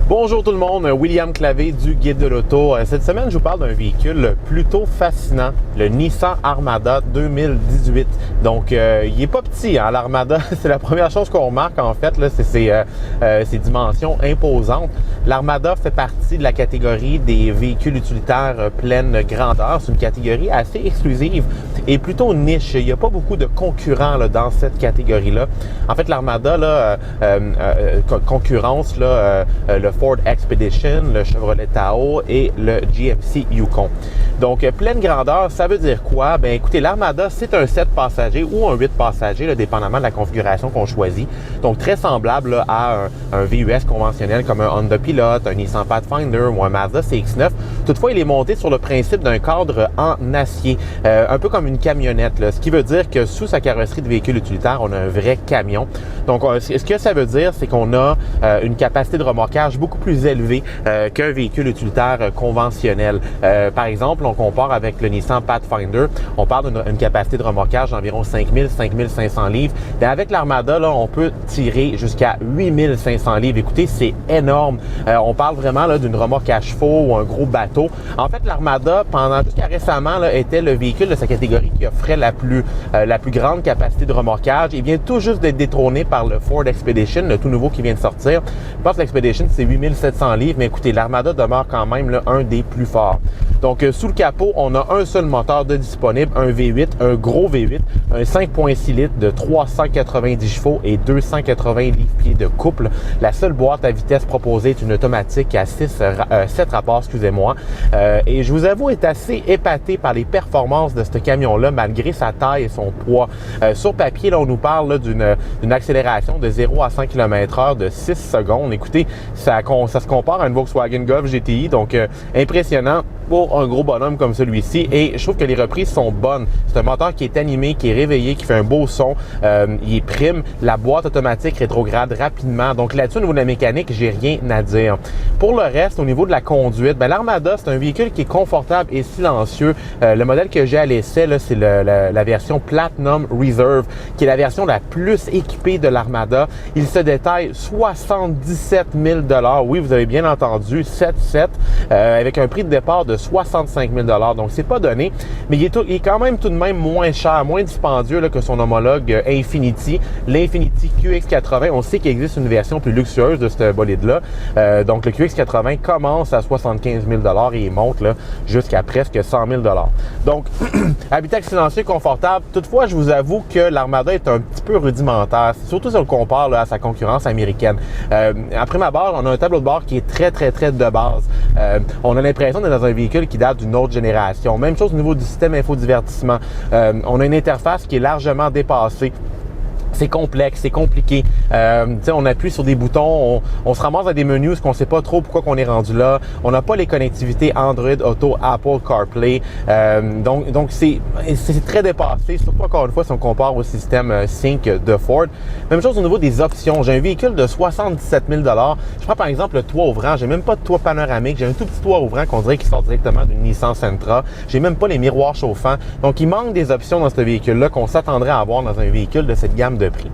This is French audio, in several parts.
Bonjour tout le monde, William Clavé du Guide de l'Auto. Cette semaine, je vous parle d'un véhicule plutôt fascinant, le Nissan Armada 2018. Donc, il est pas petit, hein, l'Armada. C'est la première chose qu'on remarque, en fait, là, c'est ses dimensions imposantes. L'Armada fait partie de la catégorie des véhicules utilitaires pleine grandeur. C'est une catégorie assez exclusive et plutôt niche. Il n'y a pas beaucoup de concurrents là, dans cette catégorie-là. En fait, l'Armada, là, concurrence, là, le Ford Expedition, le Chevrolet Tahoe et le GMC Yukon. Donc, pleine grandeur, ça veut dire quoi? Ben, écoutez, l'Armada, c'est un 7 passagers ou un 8 passagers, là, dépendamment de la configuration qu'on choisit. Donc, très semblable là, à un VUS conventionnel comme un Honda Pilot, un Nissan Pathfinder ou un Mazda CX-9. Toutefois, il est monté sur le principe d'un cadre en acier, un peu comme une camionnette, là, ce qui veut dire que sous sa carrosserie de véhicule utilitaire, on a un vrai camion. Donc, ce que ça veut dire, c'est qu'on a une capacité de remorquage beaucoup plus élevé qu'un véhicule utilitaire conventionnel. Par exemple, on compare avec le Nissan Pathfinder, on parle d'une capacité de remorquage d'environ 5000-5500 livres. Mais avec l'Armada, là, on peut tirer jusqu'à 8500 livres. Écoutez, c'est énorme. On parle vraiment là, d'une remorque à chevaux ou un gros bateau. En fait, l'Armada, jusqu'à récemment, là, était le véhicule de sa catégorie qui offrait la plus grande capacité de remorquage. Il vient tout juste d'être détrôné par le Ford Expedition, le tout nouveau qui vient de sortir. Je pense que l'Expedition, c'est 8700 livres, mais écoutez, l'Armada demeure quand même là, un des plus forts. Donc, sous le capot, on a un seul moteur de disponible, un V8, un gros V8, un 5.6 litres de 390 chevaux et 280 livres-pieds de couple. La seule boîte à vitesse proposée est une automatique à 7 rapports, excusez-moi. Et je vous avoue être assez épaté par les performances de ce camion-là, malgré sa taille et son poids. Sur papier, là, on nous parle d'une accélération de 0 à 100 km/h de 6 secondes. Écoutez, ça se compare à une Volkswagen Golf GTI, donc impressionnant pour un gros bonhomme comme celui-ci. Et je trouve que les reprises sont bonnes. C'est un moteur qui est animé, qui est réveillé, qui fait un beau son. Il est prime. La boîte automatique rétrograde rapidement. Donc là-dessus, au niveau de la mécanique, j'ai rien à dire. Pour le reste, au niveau de la conduite, ben, l'Armada, c'est un véhicule qui est confortable et silencieux. Le modèle que j'ai à l'essai, c'est la version Platinum Reserve, qui est la version la plus équipée de l'Armada. Il se détaille 77 000 $. Oui, vous avez bien entendu, 7,7 avec un prix de départ de 65 000 $. Donc, c'est pas donné, mais il est quand même tout de même moins cher, moins dispendieux là, que son homologue Infiniti. L'Infiniti QX80, on sait qu'il existe une version plus luxueuse de ce bolide-là. Donc, le QX80 commence à 75 000 $ et il monte là, jusqu'à presque 100 000 $. Donc, habitacle silencieux, confortable. Toutefois, je vous avoue que l'Armada est un petit peu rudimentaire, surtout si on le compare là, à sa concurrence américaine. Après ma barre, on a un tableau de bord qui est très de base. On a l'impression d'être dans un véhicule qui date d'une autre génération. Même chose au niveau du système infodivertissement. On a une interface qui est largement dépassée. C'est complexe, c'est compliqué. On appuie sur des boutons, on se ramasse à des menus, qu'on ne sait pas trop pourquoi qu'on est rendu là. On n'a pas les connectivités Android Auto, Apple CarPlay. Donc c'est très dépassé, surtout encore une fois si on compare au système Sync de Ford. Même chose au niveau des options. J'ai un véhicule de 77 000 $. Je prends par exemple le toit ouvrant. J'ai même pas de toit panoramique. J'ai un tout petit toit ouvrant qu'on dirait qu'il sort directement d'une Nissan Sentra. J'ai même pas les miroirs chauffants. Donc il manque des options dans ce véhicule-là qu'on s'attendrait à avoir dans un véhicule de cette gamme de prix.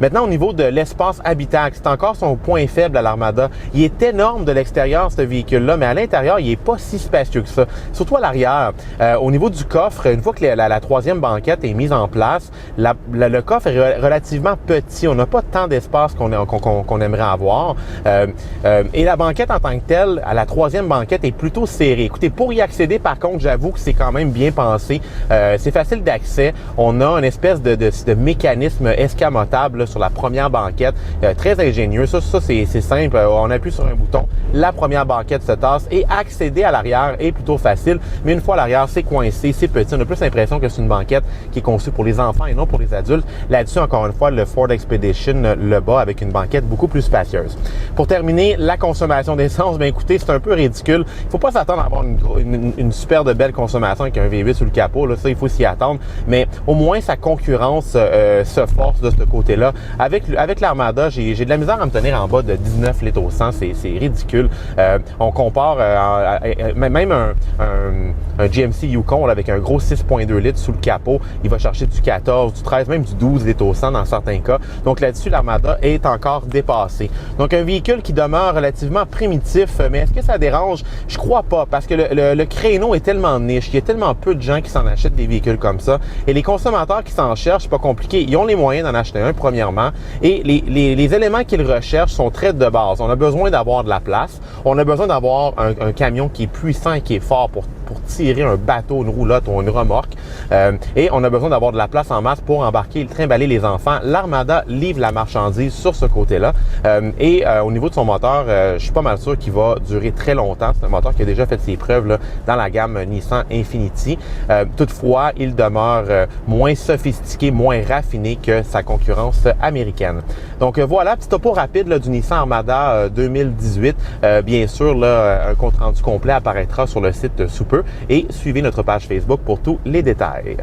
Maintenant, au niveau de l'espace habitable, c'est encore son point faible à l'Armada. Il est énorme de l'extérieur, ce véhicule-là, mais à l'intérieur, il n'est pas si spacieux que ça. Surtout à l'arrière. Au niveau du coffre, une fois que la troisième banquette est mise en place, le coffre est relativement petit. On n'a pas tant d'espace qu'on aimerait avoir. Et la banquette en tant que telle, à la troisième banquette, est plutôt serrée. Écoutez, pour y accéder, par contre, j'avoue que c'est quand même bien pensé. C'est facile d'accès. On a une espèce de mécanisme escamotable là, sur la première banquette, très ingénieux. Ça c'est simple. On appuie sur un bouton, la première banquette se tasse et accéder à l'arrière est plutôt facile. Mais une fois à l'arrière, c'est coincé, c'est petit. On a plus l'impression que c'est une banquette qui est conçue pour les enfants et non pour les adultes. Là-dessus, encore une fois, le Ford Expedition le bat avec une banquette beaucoup plus spacieuse. Pour terminer, la consommation d'essence, bien écoutez, c'est un peu ridicule. Il ne faut pas s'attendre à avoir une super de belle consommation avec un V8 sous le capot. Là, ça, il faut s'y attendre. Mais au moins, sa concurrence se force de ce côté-là. Avec l'Armada, j'ai de la misère à me tenir en bas de 19 litres au 100, c'est ridicule. On compare même un GMC Yukon là, avec un gros 6.2 litres sous le capot, il va chercher du 14, du 13, même du 12 litres au 100 dans certains cas. Donc là-dessus, l'Armada est encore dépassée. Donc un véhicule qui demeure relativement primitif, mais est-ce que ça dérange? Je crois pas, parce que le créneau est tellement niche, il y a tellement peu de gens qui s'en achètent des véhicules comme ça, et les consommateurs qui s'en cherchent, c'est pas compliqué, ils ont les moyens d'en acheter un premièrement, et les éléments qu'ils recherchent sont très de base. On a besoin d'avoir de la place, on a besoin d'avoir un camion qui est puissant et qui est fort pour tirer un bateau, une roulotte ou une remorque, et on a besoin d'avoir de la place en masse pour embarquer et trimballer les enfants. L'Armada livre la marchandise sur ce côté-là, et au niveau de son moteur, je suis pas mal sûr qu'il va durer très longtemps. C'est un moteur qui a déjà fait ses preuves là, dans la gamme Nissan Infiniti. Toutefois, il demeure moins sophistiqué, moins raffiné que sa concurrence américaine. Donc voilà, petit topo rapide là, du Nissan Armada 2018. Bien sûr, là, un compte rendu complet apparaîtra sur le site sous peu, et suivez notre page Facebook pour tous les détails.